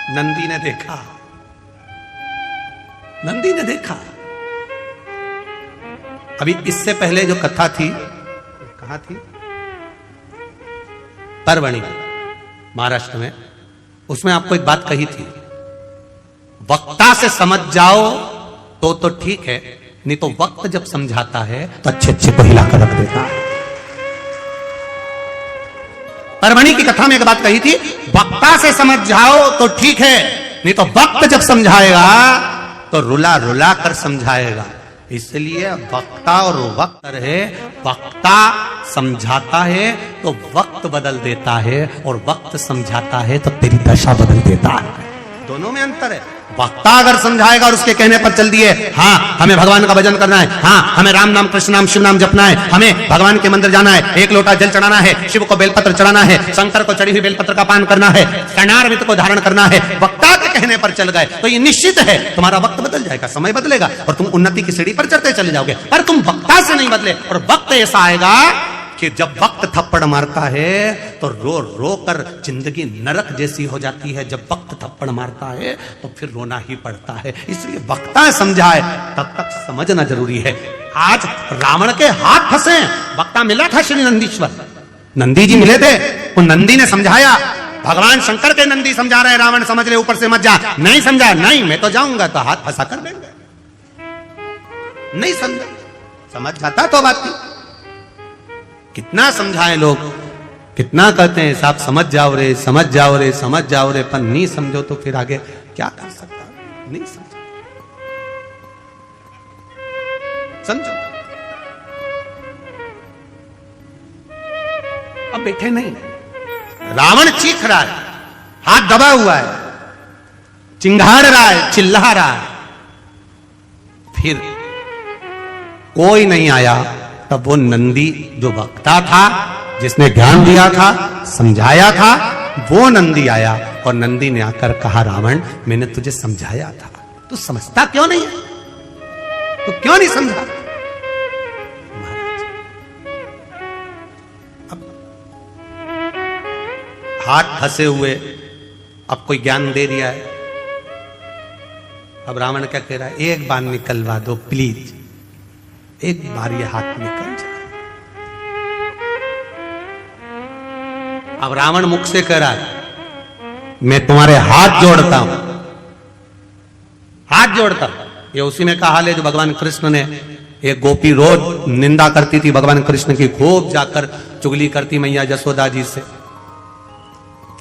नंदी ने देखा, नंदी ने देखा। अभी इससे पहले जो कथा थी, कहां थी? परवणी, महाराष्ट्र में। उसमें आपको एक बात कही थी, वक्ता से समझ जाओ तो ठीक है, नहीं तो वक्त जब समझाता है तो अच्छे अच्छे को हिला कर रख देता है। परवणी की कथा में एक बात कही थी, वक्ता से समझ जाओ तो ठीक है, नहीं तो वक्त जब समझाएगा तो रुला रुला कर समझाएगा। इसलिए वक्ता और वक्त है, वक्ता समझाता है तो वक्त बदल देता है, और वक्त समझाता है तो तेरी दशा बदल देता है। दोनों में अंतर है। वक्ता अगर समझाएगा और उसके कहने पर चल दिए, हाँ हमें भगवान का भजन करना है, हाँ हमें राम नाम कृष्ण नाम शिव नाम जपना है, हमें भगवान के मंदिर जाना है, एक लोटा जल चढ़ाना है, शिव को बेलपत्र चढ़ाना है, शंकर को चढ़ी हुई बेलपत्र का पान करना है, कर्णारविंद को धारण करना है, वक्ता के कहने पर चल गए तो ये निश्चित है तुम्हारा वक्त बदल जाएगा, समय बदलेगा और तुम उन्नति की सीढ़ी पर चढ़ते चले जाओगे। पर तुम वक्ता से नहीं बदले, और वक्त ऐसा आएगा कि जब वक्त थप्पड़ मारता है तो रो रो कर जिंदगी नरक जैसी हो जाती है। जब वक्त थप्पड़ मारता है तो फिर रोना ही पड़ता है। इसलिए वक्ता समझाए तब तक समझना जरूरी है। आज रावण के हाथ फंसे, वक्ता मिला था श्री नंदीश्वर, नंदी जी मिले थे, वो नंदी ने समझाया, भगवान शंकर के नंदी समझा रहे, रावण समझ ले ऊपर से मत जा, नहीं समझा, नहीं मैं तो जाऊंगा, तो हाथ फंसा कर बैठ गए। नहीं समझा, समझ जाता तो बात थी। कितना समझाए लोग, कितना कहते हैं साहब समझ जाओ रे, समझ जाओ रे, समझ जाओ रे, पर नहीं समझो तो फिर आगे क्या कर सकता, नहीं समझो, समझो। अब बैठे नहीं, रावण चीख रहा है, हाथ दबा हुआ है, चिंगाड़ रहा है, चिल्ला रहा है, फिर कोई नहीं आया। तब वो नंदी जो वक्ता था, जिसने ज्ञान दिया था, समझाया था, वो नंदी आया और नंदी ने आकर कहा, रावण मैंने तुझे समझाया था, तू समझता क्यों नहीं है, तू क्यों नहीं समझा? महाराज अब हाथ फंसे हुए, अब कोई ज्ञान दे दिया है, अब रावण क्या कह रहा है, एक बार निकलवा दो प्लीज, एक बार ये हाथ निकल जाए। अब रावण मुख से कह रहा है, मैं तुम्हारे हाथ जोड़ता हूं, हाथ जोड़ता हूं। ये उसी में का हाल है जो भगवान कृष्ण ने, एक गोपी रोज निंदा करती थी भगवान कृष्ण की, खूब जाकर चुगली करती मैया यशोदा जी से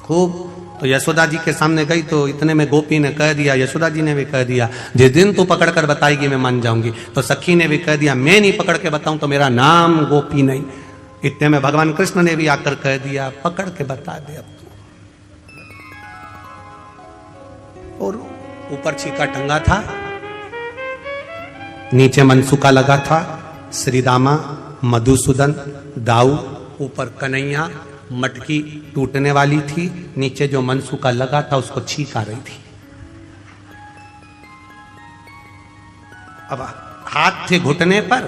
खूब। तो यशोदा जी के सामने गई तो इतने में गोपी ने कह दिया, यशोदा जी ने भी कह दिया, जिस दिन तू पकड़ कर बताएगी मैं मान जाऊंगी। तो सखी ने भी कह दिया, मैं नहीं पकड़ के बताऊं तो मेरा नाम गोपी नहीं। इतने में भगवान कृष्ण ने भी आकर कह दिया, पकड़ के बता दे अब तू। और ऊपर छीका टंगा था, नीचे मनसुका लगा था, श्री रामा, मधुसूदन, दाऊ, ऊपर कन्हैया, मटकी टूटने वाली थी, नीचे जो मनसुका लगा था उसको छींक आ रही थी। अब हाथ थे घुटने पर,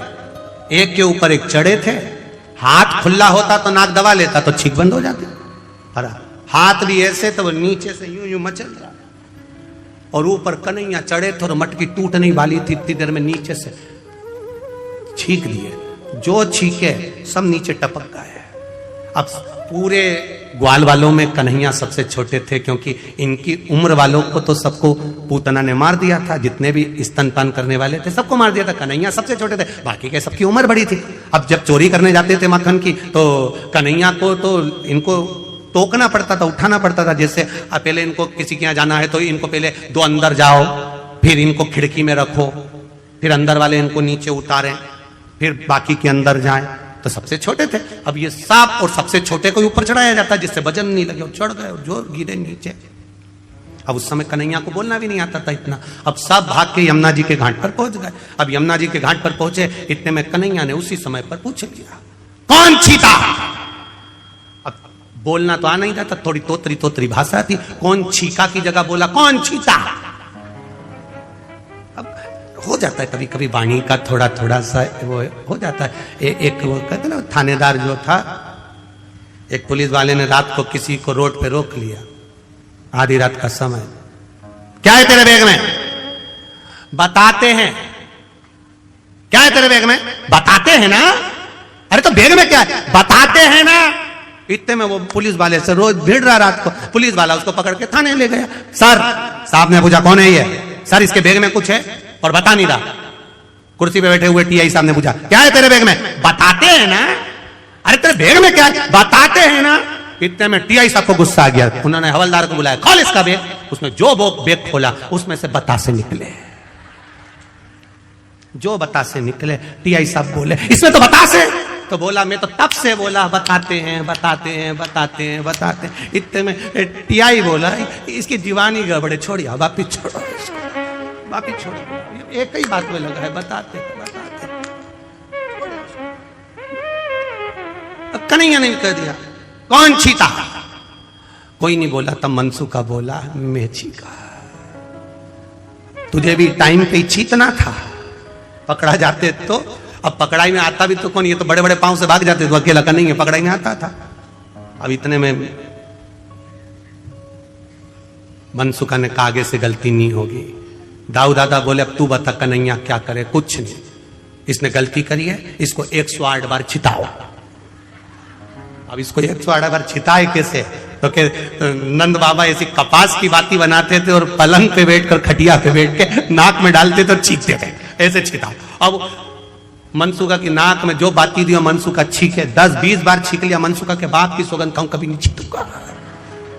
एक के ऊपर एक चढ़े थे, हाथ खुला होता तो नाक दबा लेता तो छींक बंद हो जाती, और हाथ भी ऐसे तो नीचे से यूं यूं मचल रहा, और ऊपर कन्हैया चढ़े थे और मटकी टूटने वाली थी, इतनी देर में नीचे से छींक दिए, जो छींके सब नीचे टपक गए। अब पूरे ग्वाल वालों में कन्हैया सबसे छोटे थे, क्योंकि इनकी उम्र वालों को तो सबको पूतना ने मार दिया था, जितने भी स्तनपान करने वाले थे सबको मार दिया था, कन्हैया सबसे छोटे थे, बाकी के सबकी उम्र बड़ी थी। अब जब चोरी करने जाते थे मक्खन की तो कन्हैया को तो इनको टोकना पड़ता था, उठाना पड़ता था। जैसे पहले इनको किसी के यहाँ जाना है तो इनको पहले दो अंदर जाओ, फिर इनको खिड़की में रखो, फिर अंदर वाले इनको नीचे उतारें, फिर बाकी के अंदर जाएं, तो सबसे छोटे थे। अब ये सांप और सबसे छोटे को ऊपर चढ़ाया जाता है जिससे वजन नहीं लगे, और चढ़ गए और जो गिरे नीचे। अब उस समय कन्हैया को बोलना भी नहीं आता था इतना। अब सब भाग के यमुना जी के घाट पर पहुंच गए। अब यमुना जी के घाट पर पहुंचे, इतने में कन्हैया ने उसी समय पर पूछ लिया, कौन छीता? अब बोलना तो आ नहीं जाता, थोड़ी तोतरी तोतरी भाषा थी, कौन छीका की जगह बोला कौन छीता। हो जाता है कभी कभी वाणी का थोड़ा थोड़ा सा वो हो जाता है। एक वो कहते ना थानेदार जो था, एक पुलिस वाले ने रात को किसी को रोड पे रोक लिया, आधी रात का समय, क्या है तेरे बैग में? बताते हैं। क्या है तेरे बैग में? बताते हैं ना। अरे तो बैग में क्या है? बताते हैं ना। इतने में वो पुलिस वाले से रोज भीड़ रहा रात को, पुलिस वाला उसको पकड़ के थाने ले गया। सर, साहब ने पूछा कौन है ये? सर इसके बैग में कुछ है और बता नहीं रहा। कुर्सी पे बैठे हुए टीआई साहब ने पूछा क्या है तेरे बैग में? बताते हैं ना। अरे तेरे बैग में क्या है? बताते हैं ना। इतने में टीआई साहब को गुस्सा आ गया। उन्होंने हवलदार को बुलाया, खोल इसका बैग। उसमें जो बैग खोला उसमें से बतासे निकले। जो बतासे निकले, टीआई साहब बोले इसमें तो बतासे। तो बोला मैं तो तब से बोला बताते हैं बताते हैं बताते हैं बताते हैं। इतने में टीआई बोला इसकी दीवानी गड़बड़े, छोड़िए वापिस छोड़ो, वापिस छोड़ो, एक ही बात में लगा है बताते बताते। कन्हैया ने कह दिया कौन चीता? कोई नहीं बोला। तब मनसुखा बोला मैं चीका। तुझे भी टाइम पे चीतना था, पकड़ा जाते तो। अब पकड़ाई में आता भी तो कौन? ये तो बड़े बड़े पांव से भाग जाते तो अकेला का नहीं है, पकड़ाई में आता था। अब इतने में मनसुखा ने कहा आगे से गलती नहीं होगी। दाऊ दादा बोले अब तू बता कन्हैया क्या करे? कुछ नहीं, इसने गलती करी है, इसको 108 बार छिताओ। अब इसको 108 बार छिताए कैसे? तो के नंद बाबा ऐसी कपास की बाती बनाते थे और पलंग पे बैठकर खटिया पे बैठ के नाक में डालते थे और छींकते थे, ऐसे छिताओ। अब मनसुखा की नाक में जो बाती दिया मनसुखा छींके, 10-20 बार छींक लिया। मनसुखा के बाप की सौगंध खाऊं कभी नहीं छींकूंगा,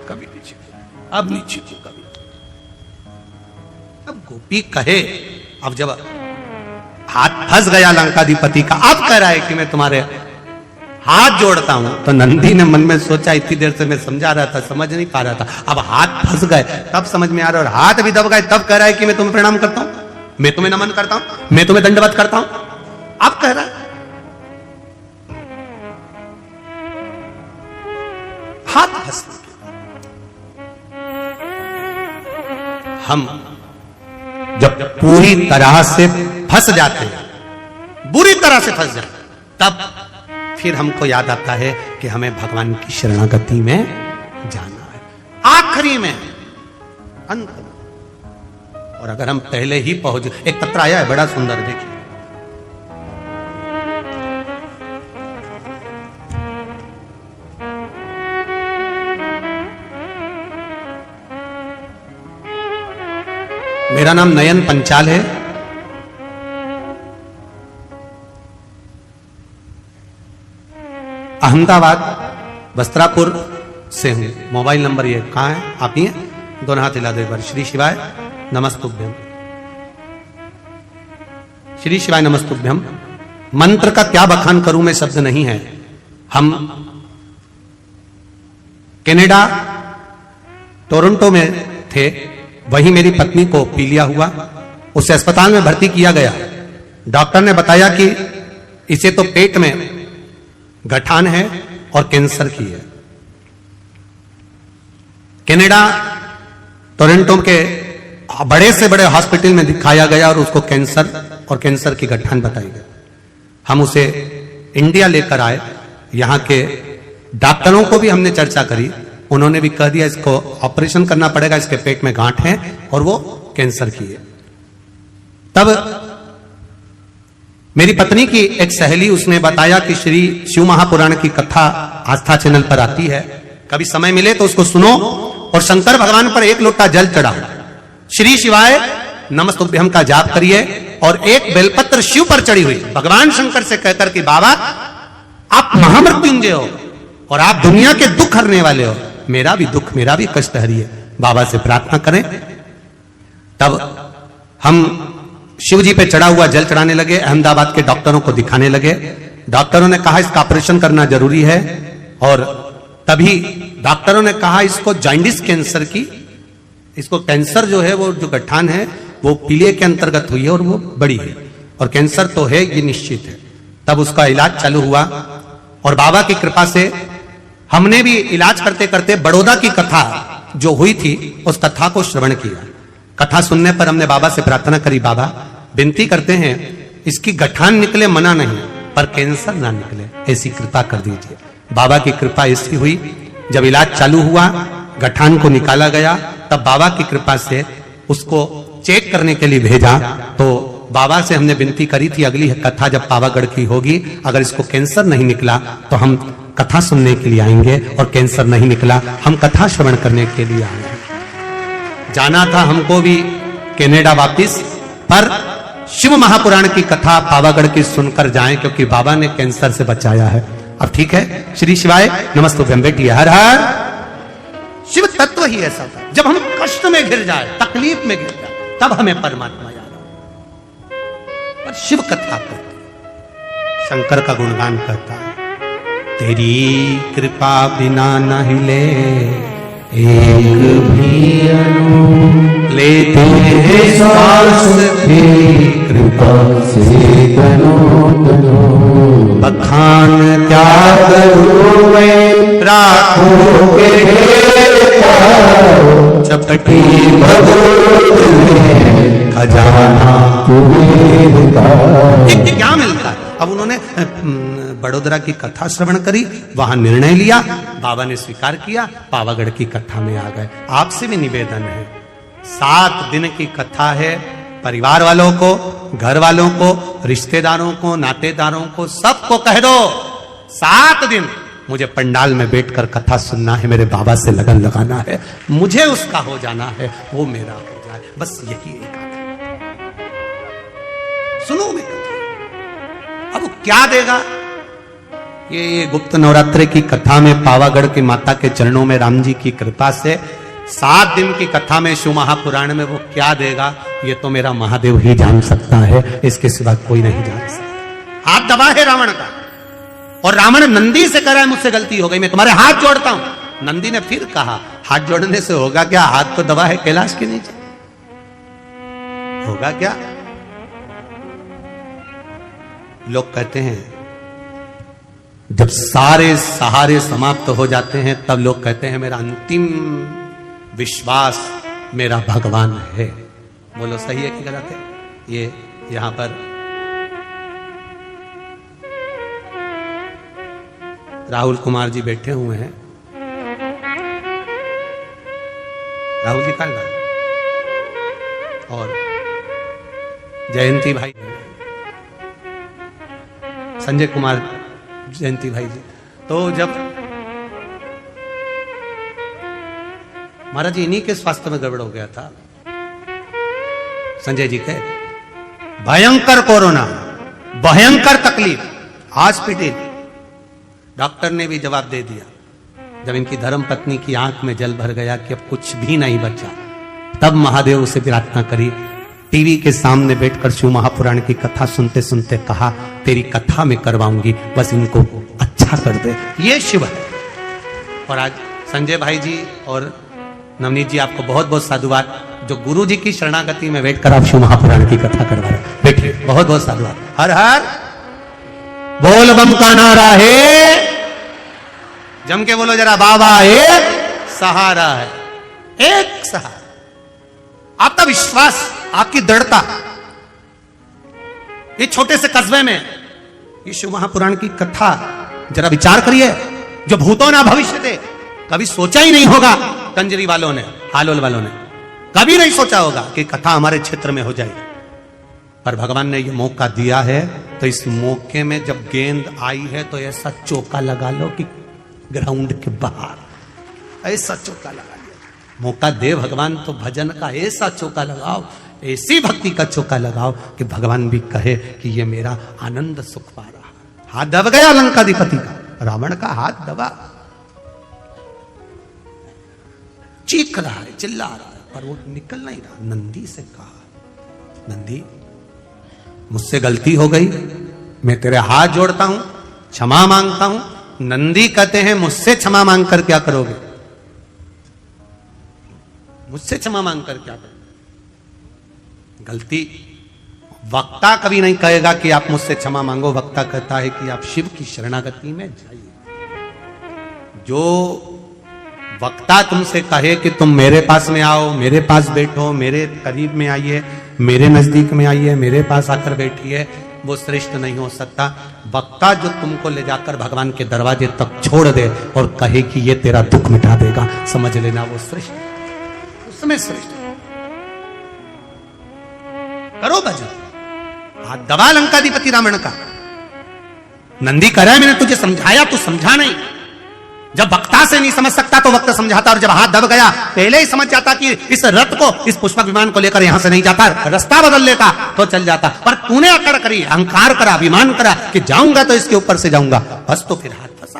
कभी नहीं छींकूंगा, अब नहीं छींकू कभी। अब गोपी कहे, अब जब हाथ फंस गया लंकाधिपति का, अब कह रहा है कि मैं तुम्हारे हाथ जोड़ता हूं। तो नंदी ने मन में सोचा इतनी देर से मैं समझा रहा था, समझ नहीं पा रहा था, अब हाथ फंस गए तब समझ में आ रहा है, और हाथ भी दब गए तब कह रहा है कि मैं तुम्हें प्रणाम करता हूं, मैं तुम्हें नमन करता हूं, मैं तुम्हें दंडवत करता हूं। अब कह रहा है हाथ फंसने के। हम जब पूरी तरह से फंस जाते हैं, बुरी तरह से फंस जाते, तब फिर हमको याद आता है कि हमें भगवान की शरणागति में जाना है, आखिरी में, अंत में। और अगर हम पहले ही पहुंच, एक पत्र आया है बड़ा सुंदर, देखिए। मेरा नाम नयन पंचाल है। अहमदाबाद वस्त्रापुर से हूं। मोबाइल नंबर ये कहाँ है? आप ही हैं? दोनों हाथ हिला दो एक बार। श्री शिवाय नमस्तुभ्यम। श्री शिवाय नमस्तुभ्यम। मंत्र का क्या बखान करूं मैं, शब्द नहीं है। हम कनाडा टोरंटो में थे, वहीं मेरी पत्नी को पीलिया हुआ, उसे अस्पताल में भर्ती किया गया। डॉक्टर ने बताया कि इसे तो पेट में गठान है और कैंसर की है। कनाडा टोरंटो के बड़े से बड़े हॉस्पिटल में दिखाया गया और उसको कैंसर और कैंसर की गठान बताई गई। हम उसे इंडिया लेकर आए। यहां के डॉक्टरों को भी हमने चर्चा करी, उन्होंने भी कह दिया इसको ऑपरेशन करना पड़ेगा, इसके पेट में गांठ है और वो कैंसर की है। तब मेरी पत्नी की एक सहेली, उसने बताया कि श्री शिव महापुराण की कथा आस्था चैनल पर आती है, कभी समय मिले तो उसको सुनो और शंकर भगवान पर एक लोटा जल चढ़ाओ, श्री शिवाय नमस्तुभ्यम का जाप करिए और एक बेलपत्र शिव पर चढ़ी हुई भगवान शंकर से कहकर कि बाबा आप महामृत्युंजय हो और आप दुनिया के दुख हरने वाले हो, मेरा भी दुख, मेरा भी कष्ट हरिए, बाबा से प्रार्थना करें। तब हम शिव जी पे चढ़ा हुआ जल चढ़ाने लगे, अहमदाबाद के डॉक्टरों को दिखाने लगे। डॉक्टरों ने कहा इसका ऑपरेशन करना जरूरी है, और तभी डॉक्टरों ने कहा इसको जॉन्डिस कैंसर की, इसको कैंसर जो है वो जो गठान है वो पीलिया के अंतर्गत हुई है और वो बड़ी है, और कैंसर तो है ये निश्चित है। तब उसका इलाज चालू हुआ और बाबा की कृपा से हमने भी इलाज करते करते बड़ौदा की कथा जो हुई थी उस कथा को श्रवण किया। कथा सुनने पर हमने बाबा से प्रार्थना करी, बाबा विनती करते हैं इसकी गठान निकले मना नहीं, पर कैंसर ना निकले, ऐसी कृपा कर दीजिए। बाबा की कृपा ऐसी हुई, जब इलाज चालू हुआ गठान को निकाला गया, तब बाबा की कृपा से उसको चेक करने के लिए भेजा। तो बाबा से हमने विनती करी थी अगली कथा जब पावागढ़ की होगी, अगर इसको कैंसर नहीं निकला तो हम कथा सुनने के लिए आएंगे, और कैंसर नहीं निकला हम कथा श्रवण करने के लिए आएंगे। जाना था हमको भी कनाडा वापिस, पर शिव महापुराण की कथा पावागढ़ की सुनकर जाएं, क्योंकि बाबा ने कैंसर से बचाया है। अब ठीक है, श्री शिवाय नमस्तुभ्यं बेटी, हर हर। शिव तत्व ही ऐसा था, जब हम कष्ट में घिर जाए, तकलीफ में घिर जाए, तब हमें परमात्मा याद आता। पर शिव कथा करते, शंकर का गुणगान करता है, तेरी कृपा बिना न हिले एक भी अणु, लेते हैं श्वास तेरी कृपा से तनो तनो, बखान क्या करूं मैं राखों के चपटी भगवत में खजाना तुम्हें क्या मिलता है। अब उन्होंने बड़ोदरा की कथा श्रवण करी, वहां निर्णय लिया, बाबा ने स्वीकार किया, पावागढ़ की कथा में आ गए। आपसे भी निवेदन है, 7 दिन की कथा है, परिवार वालों को, घर वालों को, रिश्तेदारों को, नातेदारों को, सबको कह दो 7 दिन मुझे पंडाल में बैठकर कथा सुनना है, मेरे बाबा से लगन लगाना है, मुझे उसका हो जाना है, वो मेरा हो जाए, बस यही एक सुनो मैं। अब क्या देगा ये गुप्त नवरात्रि की कथा में, पावागढ़ की माता के चरणों में राम जी की कृपा से 7 दिन की कथा में, शिव महापुराण में वो क्या देगा ये तो मेरा महादेव ही जान सकता है, इसके सिवा कोई नहीं जान सकता। हाथ दबा है रावण का, और रावण नंदी से कह रहा है मुझसे गलती हो गई, मैं तुम्हारे हाथ जोड़ता हूं। नंदी ने फिर कहा हाथ जोड़ने से होगा क्या, हाथ तो दबा है कैलाश के नीचे, होगा क्या। लोग कहते हैं जब सारे सहारे समाप्त हो जाते हैं तब लोग कहते हैं मेरा अंतिम विश्वास मेरा भगवान है। बोलो सही है कि गलत है। ये यहां पर राहुल कुमार जी बैठे हुए हैं, राहुल जी कल और जयंती भाई, संजय कुमार जयंती भाई जी। तो जब महाराज जी इन्हीं के स्वास्थ्य में गड़बड़ हो गया था, संजय जी के भयंकर कोरोना, भयंकर तकलीफ, हॉस्पिटल, डॉक्टर ने भी जवाब दे दिया। जब इनकी धर्म पत्नी की आंख में जल भर गया कि अब कुछ भी नहीं बचा, तब महादेव से प्रार्थना करी, टीवी के सामने बैठकर शिव महापुराण की कथा सुनते सुनते कहा तेरी कथा में करवाऊंगी, बस इनको अच्छा कर दे। ये शिव है। और आज संजय भाई जी और नवनीत जी आपको बहुत बहुत साधुवाद, जो गुरु जी की शरणागति में बैठकर आप शिव महापुराण की कथा करवा रहे हैं। बैठिए, बहुत बहुत साधुवाद। हर हर बोल बम का नारा है, जम के बोलो जरा, बाबा एक सहारा है, एक सहारा। आपका विश्वास, आपकी दृढ़ता, ये छोटे से कस्बे में ये शिव महापुराण की कथा जरा विचार करिए। जो भूतों ना भविष्य थे, कभी सोचा ही नहीं होगा कंजरी वालों ने, हालोल वालों ने कभी नहीं सोचा होगा कि कथा हमारे क्षेत्र में हो जाएगी, पर भगवान ने ये मौका दिया है। तो इस मौके में जब गेंद आई है तो ऐसा चौका लगा लो कि ग्राउंड के बाहर ऐसा चौका लगा लिया। मौका दे भगवान तो भजन का ऐसा चौका लगाओ, ऐसी भक्ति का चौका लगाओ कि भगवान भी कहे कि ये मेरा आनंद सुख पा रहा। हाथ दब गया लंकाधिपति का, रावण का हाथ दबा, चीख रहा है, चिल्ला रहा है, पर वो निकल नहीं रहा। नंदी से कहा, नंदी मुझसे गलती हो गई, मैं तेरे हाथ जोड़ता हूं, क्षमा मांगता हूं। नंदी कहते हैं मुझसे क्षमा मांगकर क्या करोगे, मुझसे क्षमा मांगकर क्या करोगे। गलती वक्ता कभी नहीं कहेगा कि आप मुझसे क्षमा मांगो, वक्ता कहता है कि आप शिव की शरणागति में जाइए। जो वक्ता तुमसे कहे कि तुम मेरे पास में आओ, मेरे पास बैठो, मेरे करीब में आइए, मेरे नजदीक में आइए, मेरे पास आकर बैठिए, वो श्रेष्ठ नहीं हो सकता। वक्ता जो तुमको ले जाकर भगवान के दरवाजे तक छोड़ दे और कहे कि ये तेरा दुख मिटा देगा, समझ लेना वो श्रेष्ठ, उसमें श्रेष्ठ। करो भजन। हाथ दबा लंकाधिपति रावण का। नंदी कह रहा है मैंने तुझे समझाया, तू समझा नहीं। जब वक्ता से नहीं समझ सकता तो वक्त समझाता, और जब हाथ दब गया पहले ही समझ जाता कि इस रथ को, इस पुष्पक विमान को लेकर यहां से नहीं जाता, रास्ता बदल लेता तो चल जाता। पर तूने अकड़ करी, अहंकार करा, अभिमान करा कि जाऊंगा तो इसके ऊपर से जाऊंगा, बस तो फिर हाथ फंसा।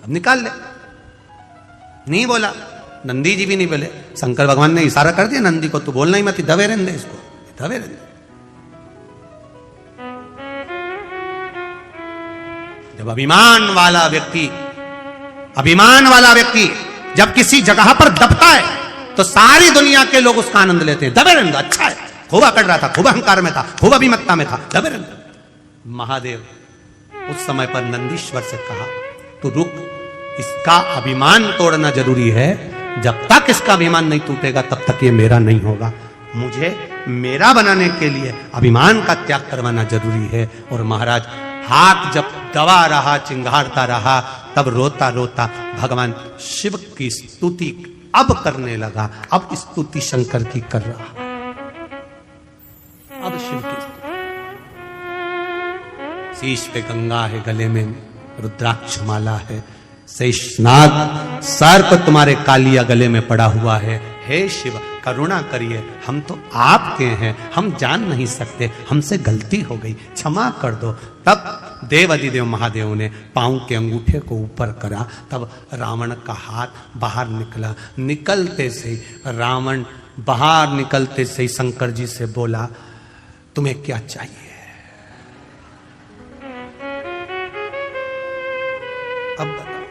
अब निकाल ले। नहीं बोला, नंदी जी भी नहीं बोले। शंकर भगवान ने इशारा कर दिया नंदी को, तू बोलना ही मत, दबे रहने दे इसको, दबे रहने दे। जब अभिमान वाला व्यक्ति जब किसी जगह पर दबता है तो सारी दुनिया के लोग उसका आनंद लेते हैं। दबे रहने दो, अच्छा है, खूब अकड़ रहा था, खूब अहंकार में था, खूब अभिमत्ता में था, दबे रहने दो। महादेव उस समय पर नंदीश्वर से कहा, तू रुक, इसका अभिमान तोड़ना जरूरी है। जब तक इसका अभिमान नहीं टूटेगा तब तक ये मेरा नहीं होगा। मुझे मेरा बनाने के लिए अभिमान का त्याग करवाना जरूरी है। और महाराज हाथ जब दबा रहा, चिंगारता रहा, तब रोता रोता भगवान शिव की स्तुति अब करने लगा। अब स्तुति शंकर की कर रहा, अब शिव की शीश पे गंगा है, गले में रुद्राक्ष माला है, शेषनाग सर्प तुम्हारे कालिया गले में पड़ा हुआ है। हे शिव करुणा करिए, हम तो आपके हैं, हम जान नहीं सकते, हमसे गलती हो गई, क्षमा कर दो। तब देव अधिदेव महादेव ने पांव के अंगूठे को ऊपर करा, तब रावण का हाथ बाहर निकला। निकलते से रावण बाहर निकलते से शंकर जी से बोला, तुम्हें क्या चाहिए? अब बताओ,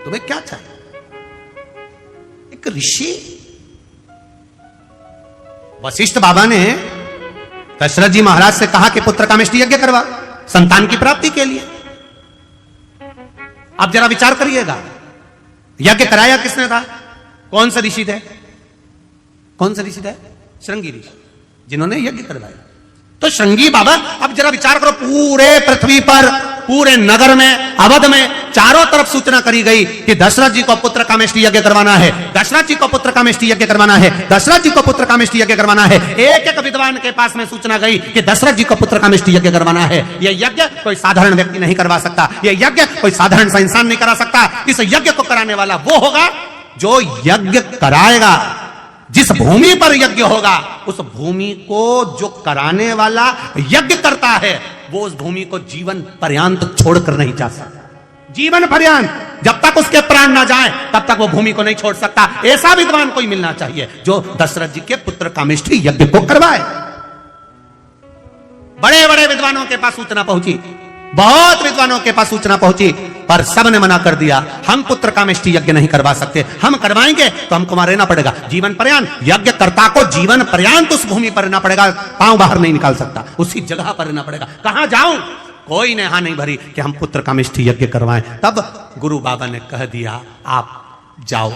तुम्हें क्या चाहिए? एक ऋषि वशिष्ठ बाबा ने दशरथ जी महाराज से कहा कि पुत्र कामेष्टि यज्ञ करवा संतान की प्राप्ति के लिए। आप जरा विचार करिएगा, यज्ञ कराया किसने था? कौन से ऋषि थे? कौन से ऋषि थे? श्रृंगी ऋषि, जिन्होंने यज्ञ करवाया। तो श्रृंगी बाबा, अब जरा विचार करो, पूरे पृथ्वी पर, पूरे नगर में, अवध में चारों तरफ सूचना करी गई कि दशरथ जी को पुत्र कामेष्टि यज्ञ करवाना है, दशरथ जी को पुत्र कामेष्टि यज्ञ करवाना है, दशरथ जी को पुत्र कामेष्टि यज्ञ करवाना है। एक एक विद्वान के पास में सूचना गई कि दशरथ जी को पुत्र कामेष्टि यज्ञ करवाना है। यह यज्ञ कोई साधारण व्यक्ति नहीं करवा सकता, यह यज्ञ कोई साधारण सा इंसान नहीं करा सकता। इस यज्ञ को कराने वाला वो होगा जो यज्ञ कराएगा। जिस भूमि पर यज्ञ होगा उस भूमि को जो कराने वाला यज्ञ करता है वो उस भूमि को जीवन पर्यंत छोड़कर नहीं जा सकता। जीवन पर्यंत, जब तक उसके प्राण ना जाए तब तक वो भूमि को नहीं छोड़ सकता। ऐसा विद्वान कोई मिलना चाहिए जो दशरथ जी के पुत्र कामेष्टि यज्ञ को करवाए। बड़े बड़े विद्वानों के पास सूचना पहुंची, बहुत विद्वानों के पास सूचना पहुंची, पर सबने मना कर दिया। हम पुत्र कामेष्टि यज्ञ नहीं करवा सकते, हम करवाएंगे तो हमको वहां रहना पड़ेगा जीवन पर्यंत। यज्ञ कर्ता को जीवन पर्यंत उस भूमि पर रहना पड़ेगा, पांव बाहर नहीं निकाल सकता, उसी जगह पर रहना पड़ेगा। कहां जाऊं? कोई ने यहां नहीं भरी कि हम पुत्र कामेष्टि यज्ञ करवाएं। तब गुरु बाबा ने कह दिया, आप जाओ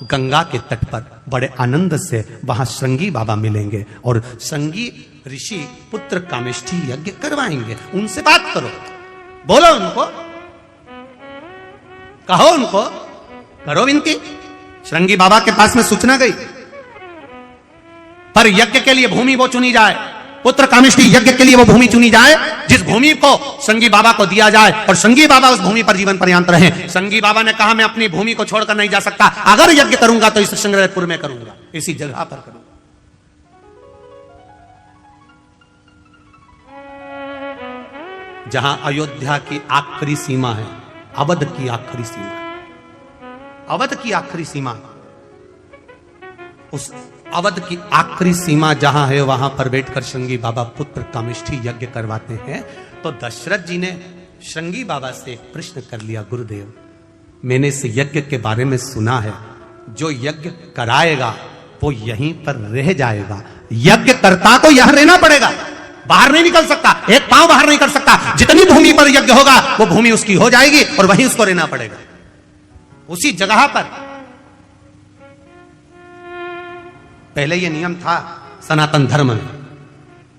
गंगा के तट पर, बड़े आनंद से वहां श्रृंगी बाबा मिलेंगे और श्रृंगी ऋषि पुत्र कामेष्टि यज्ञ करवाएंगे। उनसे बात करो, बोलो उनको, कहो उनको, करो विनती। श्रृंगी बाबा के पास में सूचना गई, पर यज्ञ के लिए भूमि वो चुनी जाए, पुत्र कामेष्टि यज्ञ के लिए वो भूमि चुनी जाए जिस भूमि को श्रृंगी बाबा को दिया जाए और श्रृंगी बाबा उस भूमि पर जीवन पर्यंत रहे। श्रृंगी बाबा ने कहा, मैं अपनी भूमि को छोड़कर नहीं जा सकता, अगर यज्ञ करूंगा तो इस श्रृंगेरपुर में करूंगा, इसी जगह पर करूंगा। जहां अयोध्या की आखिरी सीमा है, अवध की आखिरी सीमा, अवध की आखिरी सीमा, उस अवध की आखिरी सीमा जहां है वहां पर बैठकर श्रृंगी बाबा पुत्र कामेष्टि यज्ञ करवाते हैं। तो दशरथ जी ने श्रृंगी बाबा से एक प्रश्न कर लिया, गुरुदेव मैंने इस यज्ञ के बारे में सुना है, जो यज्ञ कराएगा वो यहीं पर रह जाएगा, यज्ञ कर्ता को यहां रहना पड़ेगा, बाहर नहीं निकल सकता, एक पांव बाहर नहीं कर सकता। जितनी भूमि पर यज्ञ होगा वो भूमि उसकी हो जाएगी और वहीं उसको रहना पड़ेगा, उसी जगह पर। पहले ये नियम था सनातन धर्म में,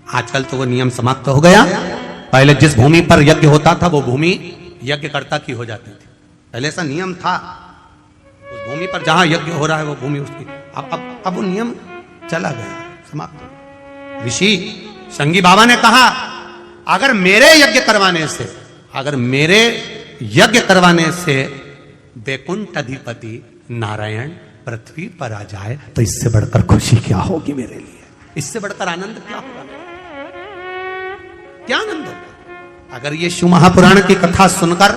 आजकल तो वो नियम समाप्त हो गया। पहले जिस भूमि पर यज्ञ होता था वो भूमि यज्ञकर्ता की हो जाती थी, पहले ऐसा नियम था। उस भूमि पर जहां यज्ञ हो रहा है वो भूमि उसकी। अब वो नियम चला गया, समाप्त। ऋषि संगी बाबा ने कहा अगर मेरे यज्ञ करवाने से वैकुंठ अधिपति नारायण पृथ्वी पर आ जाए तो इससे बढ़कर खुशी क्या होगी मेरे लिए, इससे बढ़कर आनंद क्या होगा, क्या आनंद होगा। अगर ये शिव महापुराण की कथा सुनकर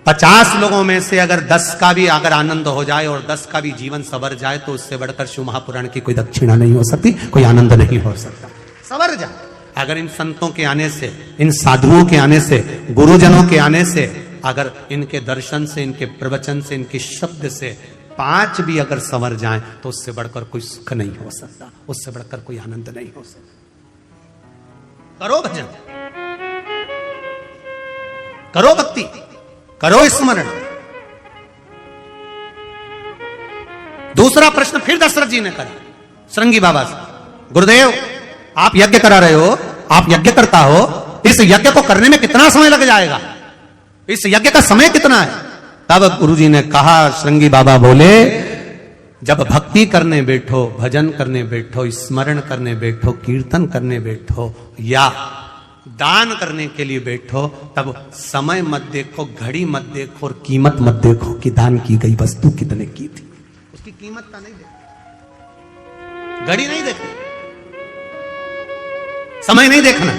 50 लोगों में से अगर 10 का भी अगर आनंद हो जाए और 10 का भी जीवन सवर जाए तो उससे बढ़कर शिव महापुराण की कोई दक्षिणा नहीं हो सकती, कोई आनंद नहीं हो सकता। सवर जाए अगर इन संतों के आने से, इन साधुओं के आने से, गुरुजनों के आने से, अगर इनके दर्शन से, इनके प्रवचन से, इनके शब्द से 5 भी अगर संवर जाएं तो उससे बढ़कर कोई सुख नहीं हो सकता, उससे बढ़कर कोई आनंद नहीं हो सकता। करो भजन, करो भक्ति, करो स्मरण। दूसरा प्रश्न फिर दशरथ जी ने करा श्रृंगी बाबा से, गुरुदेव आप यज्ञ करा रहे हो, आप यज्ञ करता हो, इस यज्ञ को करने में कितना समय लग जाएगा, इस यज्ञ का समय कितना है। तब गुरुजी ने कहा, श्रृंगी बाबा बोले जब भक्ति करने बैठो, भजन करने बैठो, स्मरण करने बैठो, कीर्तन करने बैठो या दान करने के लिए बैठो, तब समय मत देखो, घड़ी मत देखो और कीमत मत देखो कि दान की गई वस्तु कितने की थी, उसकी कीमत का नहीं देखो, घड़ी नहीं देखनी, समय नहीं देखना।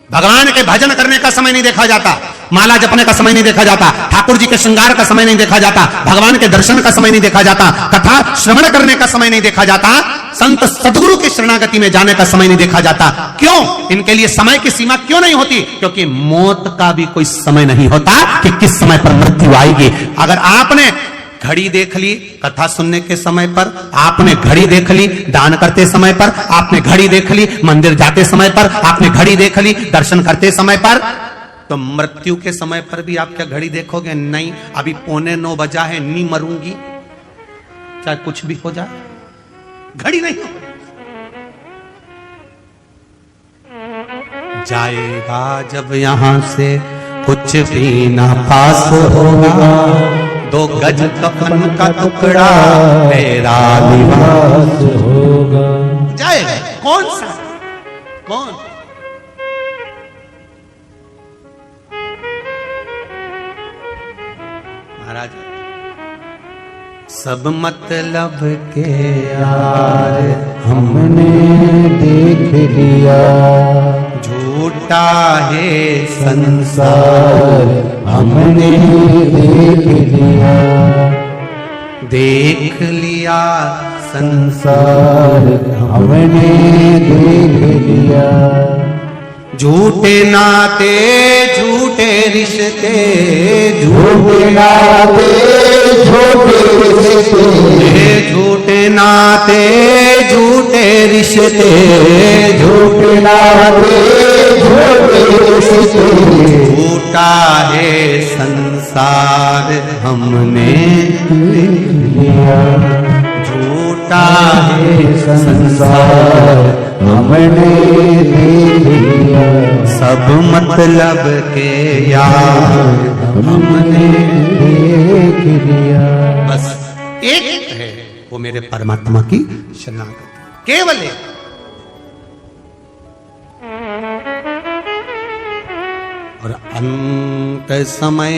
भगवान के भजन करने का समय नहीं देखा जाता, माला जपने का समय नहीं देखा जाता, ठाकुर जी के श्रृंगार का समय नहीं देखा जाता, भगवान के दर्शन का समय नहीं देखा जाता, कथा श्रवण करने का समय नहीं देखा जाता, संत सदगुरु की शरणागति में जाने का समय नहीं देखा जाता। क्यों? इनके लिए समय की सीमा क्यों नहीं होती? क्योंकि मौत का भी कोई समय नहीं होता कि किस समय पर मृत्यु आएगी। अगर आपने घड़ी देख ली कथा सुनने के समय पर, आपने घड़ी देख ली दान करते समय पर, आपने घड़ी देख ली मंदिर जाते समय पर, आपने घड़ी देख ली दर्शन करते समय पर, तो मृत्यु के समय पर भी आप क्या घड़ी देखोगे? नहीं, अभी 8:45 बजा है, नहीं मरूंगी, चाहे कुछ भी हो जाए, घड़ी नहीं हो जाएगा जब यहां से कुछ भी ना पास होगा, 2 गज कफन का टुकड़ा मेरा निवास होगा। जाएगा कौन सा, कौन? महाराज सब मतलब के यार हमने देख लिया, झूठा है संसार हमने देख लिया, देख लिया संसार हमने देख लिया, झूठे नाते झूठे रिश्ते, झूठे नाते झूठे रिश्ते, झूठे नाते झूठे रिश्ते, झूठे नाते झूठे रिश्ते, झूठा है संसार हमने देख लिया, झूठा है संसार हमने देख लिया, सब मतलब के यार हमने देख लिया। बस एक है, वो मेरे परमात्मा की शरणागति, केवल एक। और अंत समय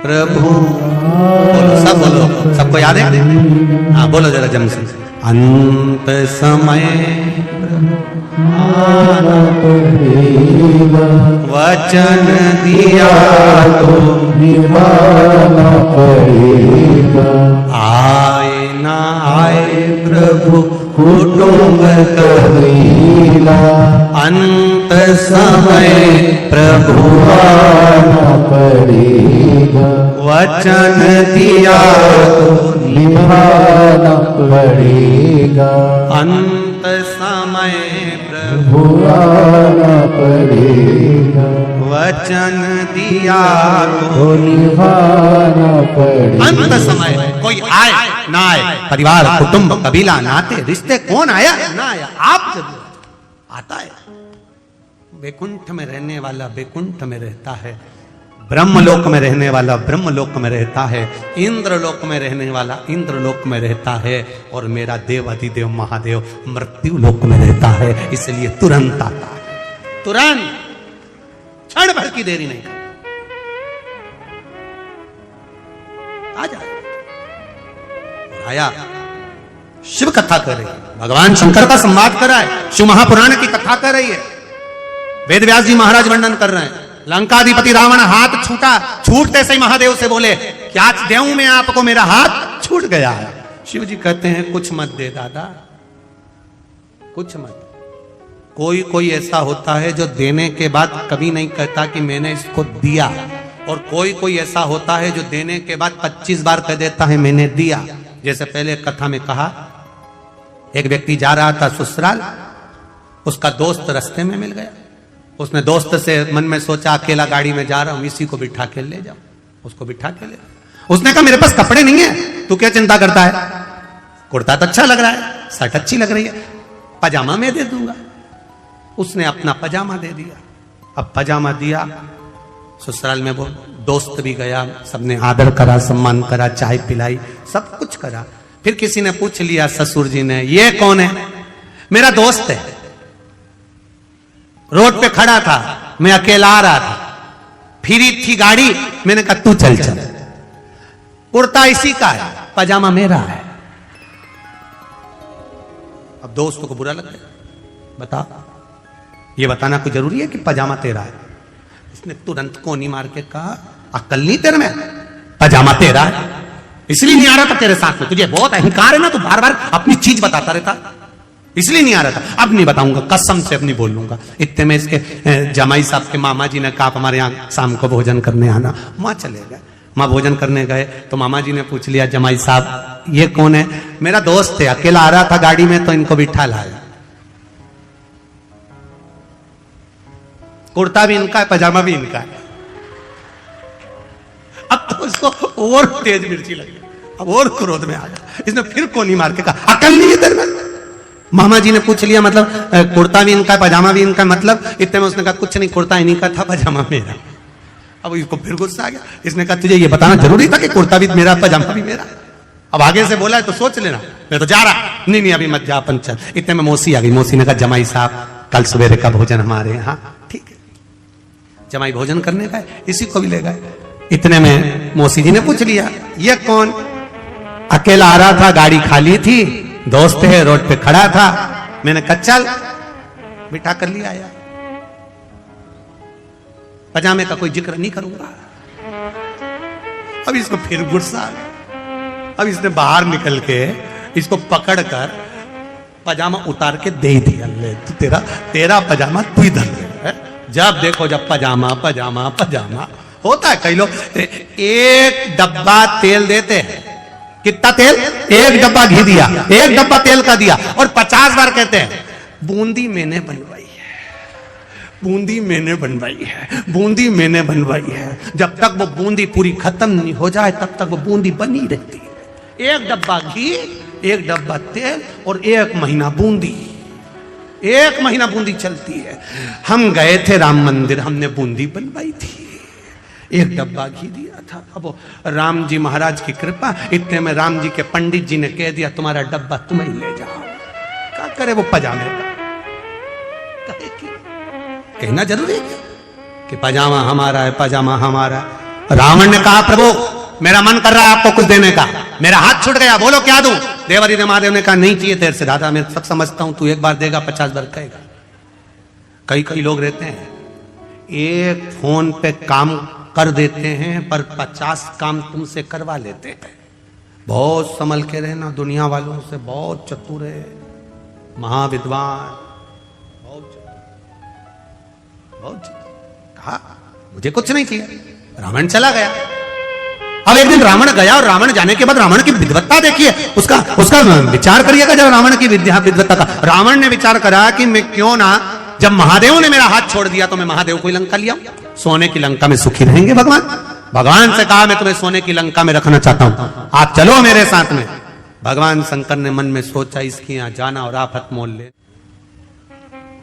प्रभु, बोलो सब, बोलो सबको याद है? हाँ बोलो जरा जम से, अंत समय वचन दिया तो निभाना पड़ेगा, आए ना आए प्रभु कुटुंब कबीला, अंत समय प्रभु आना पड़ेगा, वचन दिया तो निभाना पड़ेगा, अंत समय प्रभु आना पड़ेगा, वचन दिया तो निभाना पड़ेगा। अंत समय कोई आए ना आए, परिवार कुटुंब कबीला नाते रिश्ते, कौन आया ना आया, आप जब आता है। वैकुंठ में रहने वाला वैकुंठ में रहता है, ब्रह्मलोक में रहने वाला ब्रह्मलोक में रहता है, इंद्रलोक में रहने वाला इंद्रलोक में रहता है, और मेरा देव अधिदेव महादेव मृत्यु लोक में रहता है। इसलिए तुरंत आता है, तुरंत, क्षण भर की देरी नहीं करता, आ जाए। आया, शिव कथा कर रही है, भगवान शंकर का संवाद कर रहा है, शिव महापुराण की कथा कर रही है। वेद व्यास जी महाराज वर्णन कर रहे हैं। लंकाधिपति रावण हाथ छूटा, छूटते से ही महादेव से बोले क्या देऊं मैं आपको, मेरा हाथ छूट गया है। शिव जी कहते हैं कुछ मत दे दादा, कुछ मत। कोई कोई ऐसा होता है जो देने के बाद कभी नहीं कहता कि मैंने इसको दिया, और कोई कोई ऐसा होता है जो देने के बाद 25 बार कह देता है मैंने दिया। जैसे पहले कथा में कहा, एक व्यक्ति जा रहा था ससुराल, उसका दोस्त रास्ते में मिल गया। उसने दोस्त से मन में सोचा अकेला गाड़ी में जा रहा हूं, इसी को बिठा के ले जाओ, उसको बिठा के ले। उसने कहा मेरे पास कपड़े नहीं है, तू क्या चिंता करता है, कुर्ता तो अच्छा लग रहा है, शर्ट अच्छी लग रही है, पजामा मैं दे दूंगा। उसने अपना पजामा दे दिया। अब पजामा दिया, ससुराल में वो दोस्त भी गया, सबने आदर करा, सम्मान करा, चाय पिलाई, सब कुछ करा। फिर किसी ने पूछ लिया ससुर जी ने, ये कौन है? मेरा दोस्त है, रोड पे खड़ा था, मैं अकेला आ रहा था, फिरी थी गाड़ी, मैंने कहा तू चल चल, कुर्ता इसी का है, पजामा मेरा है। अब दोस्तों को बुरा लग गया, बता, ये बताना कोई जरूरी है कि पजामा तेरा है? उसने तुरंत कोनी मार के कहा अक्ल नहीं तेरे में, पजामा तेरा है, इसलिए नहीं आ रहा था तेरे साथ में, तुझे बहुत अहंकार है ना, तू बार बार अपनी चीज बताता रहता, इसलिए नहीं आ रहा था। अब नहीं बताऊंगा, कसम से अब नहीं बोलूंगा। इतने में इसके जमाई साहब के मामा जी ने कहा हमारे यहाँ शाम को भोजन करने आना। माँ चले गए, माँ भोजन करने गए तो मामा जी ने पूछ लिया जमाई साहब ये कौन है? मेरा दोस्त है, अकेला आ रहा था गाड़ी में तो इनको बिठा लाया, कुर्ता भी इनका है, पजामा भी इनका है। अब तो इसको और तेज मिर्ची लगी, अब और क्रोध में आ गया। इसने फिर कोनी मार के कहा अकल नहीं है तेरे में? मामा जी ने पूछ लिया मतलब कुर्ता भी इनका है, पजामा भी इनका, मतलब? इतने में उसने कहा कुछ नहीं, कुर्ता इन्हीं का था, पजामा मेरा। अब इसको फिर गुस्सा आ गया। इसने कहा तुझे ये बताना जरूरी था कि कुर्ता भी मेरा, पजामा भी मेरा? अब आगे से बोला है तो सोच लेना, मैं तो जा रहा। नहीं नहीं अभी मत जा, अपन चल। इतने में मौसी आ गई। मौसी ने कहा जमाई साहब कल सवेरे का भोजन हमारे यहाँ। ठीक है, जमाई भोजन करने का है, इसी को भी ले गए। इतने में मौसी जी ने पूछ लिया ये कौन? अकेला आ रहा था, गाड़ी खाली थी, दोस्त है, रोड पे खड़ा था, मैंने कहा चल बिठा कर लिया आया। पजामे का कोई जिक्र नहीं करूंगा। अब इसको फिर गुस्सा आ गया। अब इसने बाहर निकल के इसको पकड़ कर पजामा उतार के दे दिया, ले तू तेरा पजामा तू ही धर ले। जब देखो जब पजामा पजामा पजामा होता है। कई लोग एक डब्बा तेल देते हैं, कितना तेल? एक डब्बा घी दिया, एक डब्बा तेल का दिया, और 50 बार कहते हैं बूंदी मैंने बनवाई है, बूंदी मैंने बनवाई है, बूंदी मैंने बनवाई है। जब तक वो बूंदी पूरी खत्म नहीं हो जाए तब तक वो बूंदी बनी रहती है। एक डब्बा घी, एक डब्बा तेल और 1 महीना बूंदी, 1 महीना बूंदी चलती है। हम गए थे राम मंदिर, हमने बूंदी बनवाई थी, 1 डब्बा घी दिया था। अब राम जी महाराज की कृपा, इतने में राम जी के पंडित जी ने कह दिया तुम्हारा डब्बा तुम ही ले जाओ। क्या करे वो पजामे का? कहना जरूरी है कि पजामा हमारा है, पजामा हमारा। रावण ने कहा प्रभु मेरा मन कर रहा है आपको कुछ देने का, मेरा हाथ छूट गया, बोलो क्या दूं? देवादिदेव महादेव ने कहा नहीं चाहिए तेरे से दादा, मैं सब समझता हूं, तू 1 बार देगा 50 बार कहेगा। कई लोग रहते हैं एक फोन पे काम कर देते हैं पर 50 काम तुमसे करवा लेते हैं। बहुत संभल के रहना, दुनिया वालों से बहुत चतुर है, महाविद्वान, बहुत चतुर। कहा मुझे कुछ नहीं चाहिए, रावण चला गया। अब एक दिन रावण गया और रावण जाने के बाद रावण की विद्वत्ता देखिए, उसका विचार करिएगा। जब रावण की विद्वत्ता का रावण ने विचार करा कि मैं क्यों ना, जब महादेव ने मेरा हाथ छोड़ दिया तो मैं महादेव को लंका लिया, सोने की लंका में सुखी रहेंगे भगवान। भगवान से कहा मैं तुम्हें सोने की लंका में रखना चाहता हूं, आप चलो मेरे साथ में। भगवान शंकर ने मन में सोचा इसकी यहां जाना और आफत मोल ले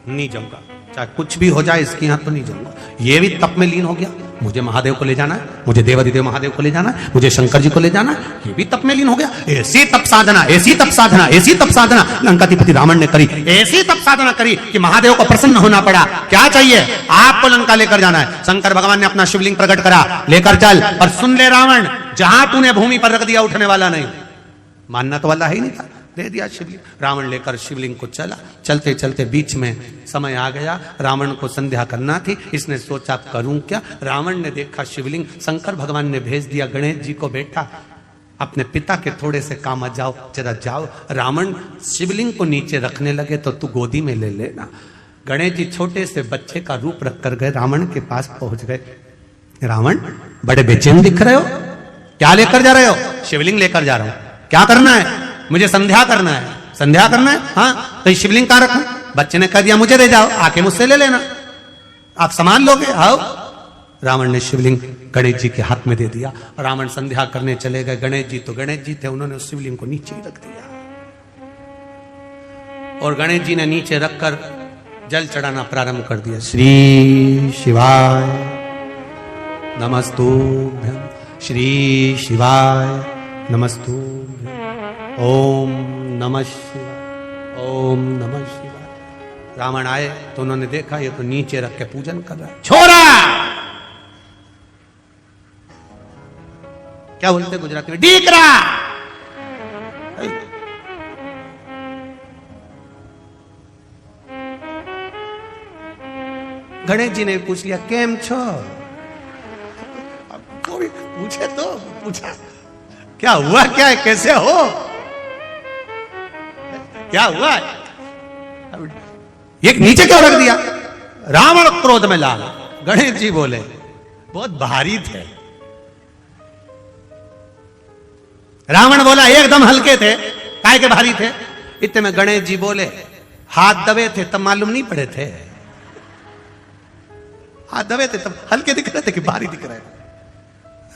नहीं जाऊंगा, चाहे कुछ भी हो जाए इसके यहां तो नहीं जाऊंगा। ये भी तप में लीन हो गया, मुझे महादेव को ले जाना है, मुझे देवादिदेव महादेव को ले जाना है, मुझे शंकर जी को ले जाना है, ये भी तप में लीन हो गया। ऐसी तप साधना, ऐसी तप साधना, ऐसी तप साधना लंकाधिपति रावण ने करी, ऐसी तप साधना करी कि महादेव को प्रसन्न होना पड़ा। क्या चाहिए? आपको लंका लेकर जाना है। शंकर भगवान ने अपना शिवलिंग प्रकट करा, लेकर चल। और सुन ले रावण, जहां तूने भूमि पर रख दिया उठने वाला नहीं, मानना तो वाला ही नहीं था, दे दिया शिवलिंग। रावण लेकर शिवलिंग को चला। चलते चलते बीच में समय आ गया, रावण को संध्या करना थी। इसने सोचा करूं क्या। रावण ने देखा शिवलिंग, शंकर भगवान ने भेज दिया गणेश जी को, बेटा अपने पिता के थोड़े से काम आ जाओ, जरा जाओ। रावण शिवलिंग को नीचे रखने लगे तो तू गोदी में ले लेना। गणेश जी छोटे से बच्चे का रूप रख कर गए, रावण के पास पहुंच गए। रावण बड़े बेचैन दिख रहे हो, क्या लेकर जा रहे हो? शिवलिंग लेकर जा रहा हूं। क्या करना है? मुझे संध्या करना है। संध्या करना है? हाँ, तो ये शिवलिंग कहां रखूं? बच्चे ने कह दिया मुझे दे जाओ, आके मुझसे ले लेना, आप सामान लोगे। आओ। रावण ने शिवलिंग गणेश जी के हाथ में दे दिया। रावण संध्या करने चले गए। गणेश जी तो गणेश जी थे, उन्होंने उस शिवलिंग को नीचे ही रख दिया। और गणेश जी ने नीचे रखकर जल चढ़ाना प्रारंभ कर दिया। श्री शिवाय नमस्तुभ्यं, श्री शिवाय नमस्तुभ्यं, ओम नमः शिवाय, ओम नमः शिवाय। रावण आए तो उन्होंने देखा ये तो नीचे रख के पूजन कर रहा है। छोरा, क्या बोलते गुजराती में? डीकरा। गणेश जी ने पूछ लिया केम छो? कोई पूछे तो पूछा क्या हुआ, क्या है, कैसे हो, क्या हुआ? ये नीचे क्यों रख दिया? रावण क्रोध में लाल। गणेश जी बोले बहुत भारी थे। रावण बोला एकदम हल्के थे, काय के भारी थे? इतने में गणेश जी बोले हाथ दबे थे तब मालूम नहीं पड़े थे, हाथ दबे थे तब हल्के दिख रहे थे कि भारी दिख रहे।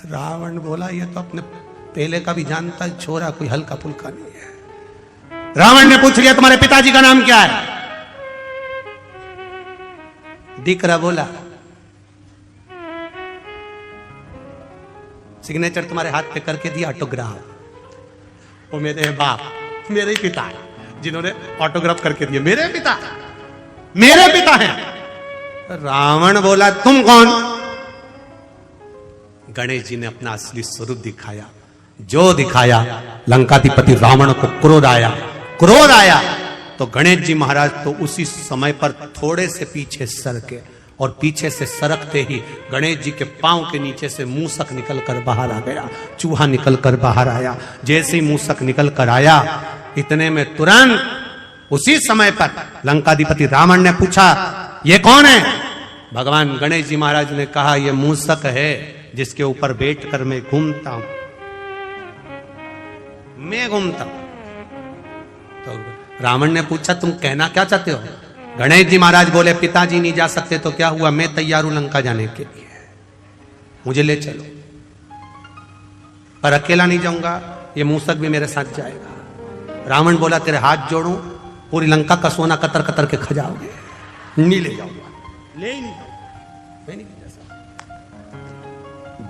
रावण बोला ये तो अपने पहले का भी जानता है, छोरा कोई हल्का फुल्का नहीं है। रावण ने पूछ लिया तुम्हारे पिताजी का नाम क्या है? दीकरा बोला सिग्नेचर तुम्हारे हाथ पे करके दिया ऑटोग्राफ, वो मेरे बाप, मेरे पिता जिन्होंने ऑटोग्राफ करके दिए, मेरे पिता हैं। रावण बोला तुम कौन? गणेश जी ने अपना असली स्वरूप दिखाया। जो दिखाया लंकाधिपति रावण को क्रोध आया तो गणेश जी महाराज तो उसी समय पर थोड़े से पीछे सरके, और पीछे से सरकते ही गणेश जी के पांव के नीचे से मूसक निकलकर बाहर आ गया, चूहा निकलकर बाहर आया। जैसे ही मूसक निकलकर आया इतने में तुरंत उसी समय पर लंकाधिपति रावण ने पूछा ये कौन है? भगवान गणेश जी महाराज ने कहा यह मूसक है जिसके ऊपर बैठकर मैं घूमता हूं, मैं घूमता हूं। तो रावण ने पूछा तुम कहना क्या चाहते हो? गणेश जी महाराज बोले पिताजी नहीं जा सकते तो क्या हुआ, मैं तैयार हूं लंका जाने के लिए, मुझे ले चलो। पर अकेला नहीं जाऊंगा, ये मूसक भी मेरे साथ जाएगा। रावण बोला तेरे हाथ जोड़ूं, पूरी लंका का सोना कतर कतर के खा जाओगे। नहीं ले जाऊंगा, ले ही नहीं जाऊंगा।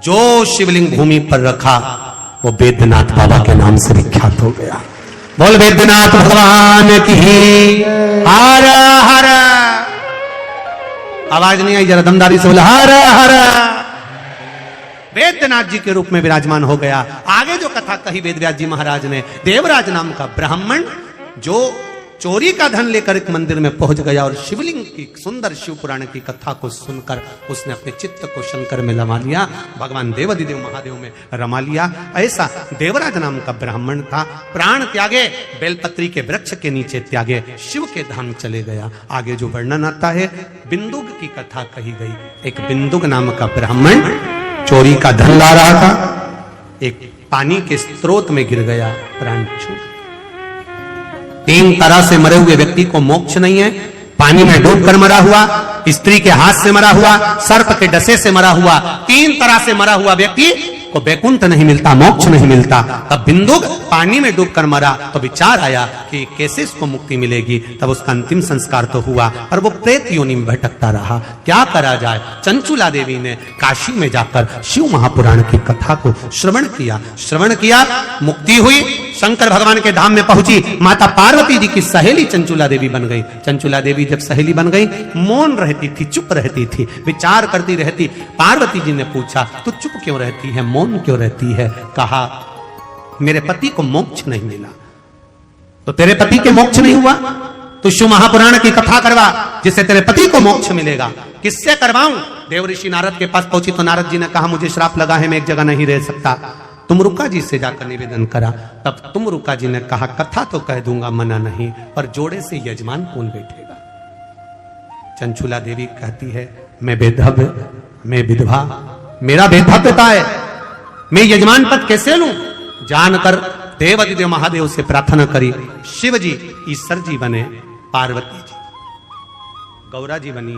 जो शिवलिंग भूमि पर रखा वो बैद्यनाथ बाबा के नाम से विख्यात हो गया। बोल बैद्यनाथ भगवान की हर हर। आवाज नहीं आई, जरा दमदारी से बोला हर हर। बैद्यनाथ जी के रूप में विराजमान हो गया। आगे जो कथा कही वेदव्यास जी महाराज ने, देवराज नाम का ब्राह्मण जो चोरी का धन लेकर एक मंदिर में पहुंच गया और शिवलिंग की सुंदर शिव पुराण की कथा को सुनकर उसने अपने चित्त को शंकर में रमा लिया, भगवान देवादिदेव महादेव में रमा लिया। ऐसा देवराज नाम का ब्राह्मण था। प्राण त्यागे, बेलपत्री के वृक्ष के नीचे त्यागे, शिव के धाम चले गया। आगे जो वर्णन आता है, बिंदुक की कथा कही गई। एक बिंदुक नाम का ब्राह्मण चोरी का धन ला रहा था, एक पानी के स्रोत में गिर गया, प्राण छूट। 3 तरह से मरे हुए व्यक्ति को मोक्ष नहीं है। पानी में डूबकर मरा हुआ, स्त्री के हाथ से मरा हुआ, सर्प के डसे से मरा हुआ, 3 तरह से मरा हुआ व्यक्ति को वैकुंठ नहीं मिलता, मोक्ष नहीं मिलता। तब बिंदुक पानी में डूबकर मरा तो विचार आया कि कैसे इसको मुक्ति मिलेगी। तब उसका अंतिम संस्कार तो हुआ और वो प्रेत योनि में भटकता रहा। क्या करा जाए? चंचुला देवी ने काशी में जाकर शिव महापुराण की कथा को श्रवण किया, मुक्ति हुई, शंकर भगवान के धाम में पहुंची। माता पार्वती जी की सहेली चंचुला देवी बन गई। चंचुला देवी जब सहेली बन गई, मौन रहती थी, चुप रहती थी, विचार करती रहती। पार्वती जी ने पूछा, तू चुप क्यों रहती है, मौन क्यों रहती है? कहा, मेरे पति को मोक्ष नहीं मिला। तो तेरे पति के मोक्ष नहीं हुआ तो शिव महापुराण की कथा करवा, जिससे तेरे पति को मोक्ष मिलेगा। किससे करवाऊं? देव ऋषि नारद के पास पहुंची तो नारद जी ने कहा, मुझे श्राप लगा है, मैं एक जगह नहीं रह सकता, तुम रुका जी से जाकर निवेदन करा। तब तुम रुका जी ने कहा, कथा तो कह दूंगा, मना नहीं, पर जोड़े से यजमान कौन बैठेगा? चंचुला देवी कहती है, मैं बेधव्य, मैं विधवा, मेरा बेधव्यता है, मैं यजमान पद कैसे लूं? जानकर देवादिदेव महादेव से प्रार्थना करी। शिव जी ईश्वर जी बने, पार्वती जी गौरा जी बनी।